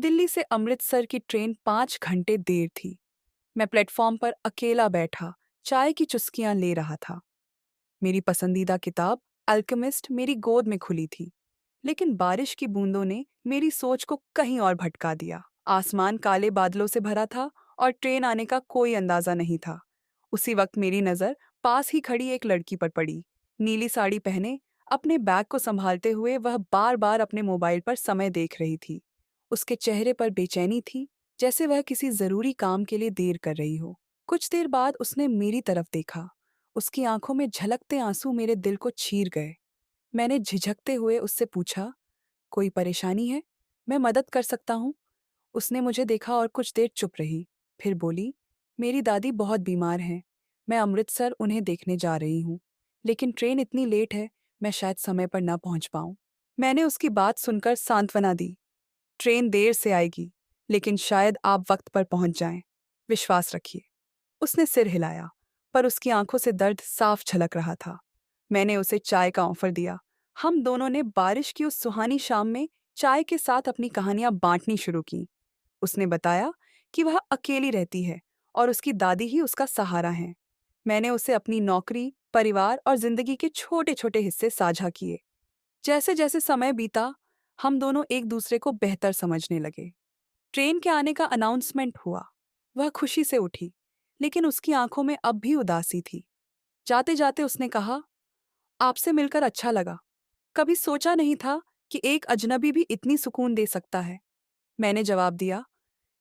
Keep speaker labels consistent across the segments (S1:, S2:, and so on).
S1: दिल्ली से अमृतसर की ट्रेन 5 घंटे देर थी। मैं प्लेटफॉर्म पर अकेला बैठा चाय की चुस्कियां ले रहा था। मेरी पसंदीदा किताब अल्केमिस्ट मेरी गोद में खुली थी, लेकिन बारिश की बूंदों ने मेरी सोच को कहीं और भटका दिया। आसमान काले बादलों से भरा था और ट्रेन आने का कोई अंदाजा नहीं था। उसी वक्त मेरी नज़र पास ही खड़ी एक लड़की पर पड़ी। नीली साड़ी पहने, अपने बैग को संभालते हुए वह बार बार अपने मोबाइल पर समय देख रही थी। उसके चेहरे पर बेचैनी थी, जैसे वह किसी जरूरी काम के लिए देर कर रही हो। कुछ देर बाद उसने मेरी तरफ देखा। उसकी आंखों में झलकते आंसू मेरे दिल को चीर गए। मैंने झिझकते हुए उससे पूछा, कोई परेशानी है? मैं मदद कर सकता हूँ। उसने मुझे देखा और कुछ देर चुप रही। फिर बोली, मेरी दादी बहुत बीमार हैं। मैं अमृतसर उन्हें देखने जा रही हूँ, लेकिन ट्रेन इतनी लेट है, मैं शायद समय पर ना पहुँच पाऊँ। मैंने उसकी बात सुनकर सांत्वना दी। ट्रेन देर से आएगी, लेकिन शायद आप वक्त पर पहुँच जाएं। विश्वास रखिए। उसने सिर हिलाया, पर उसकी आंखों से दर्द साफ झलक रहा था। मैंने उसे चाय का ऑफर दिया। हम दोनों ने बारिश की उस सुहानी शाम में चाय के साथ अपनी कहानियां बांटनी शुरू की। उसने बताया कि वह अकेली रहती है और उसकी दादी ही उसका सहारा है। मैंने उसे अपनी नौकरी, परिवार और जिंदगी के छोटे छोटे हिस्से साझा किए। जैसे जैसे समय बीता, हम दोनों एक दूसरे को बेहतर समझने लगे। ट्रेन के आने का अनाउंसमेंट हुआ। वह खुशी से उठी, लेकिन उसकी आंखों में अब भी उदासी थी। जाते जाते उसने कहा, आपसे मिलकर अच्छा लगा। कभी सोचा नहीं था कि एक अजनबी भी इतनी सुकून दे सकता है। मैंने जवाब दिया,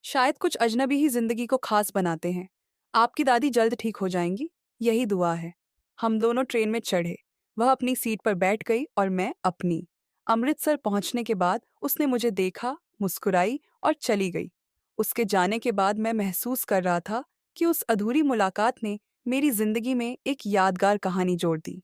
S1: शायद कुछ अजनबी ही जिंदगी को खास बनाते हैं। आपकी दादी जल्द ठीक हो जाएंगी, यही दुआ है। हम दोनों ट्रेन में चढ़े। वह अपनी सीट पर बैठ गई और मैं अपनी। अमृतसर पहुंचने के बाद उसने मुझे देखा, मुस्कुराई और चली गई। उसके जाने के बाद मैं महसूस कर रहा था कि उस अधूरी मुलाकात ने मेरी जिंदगी में एक यादगार कहानी जोड़ दी।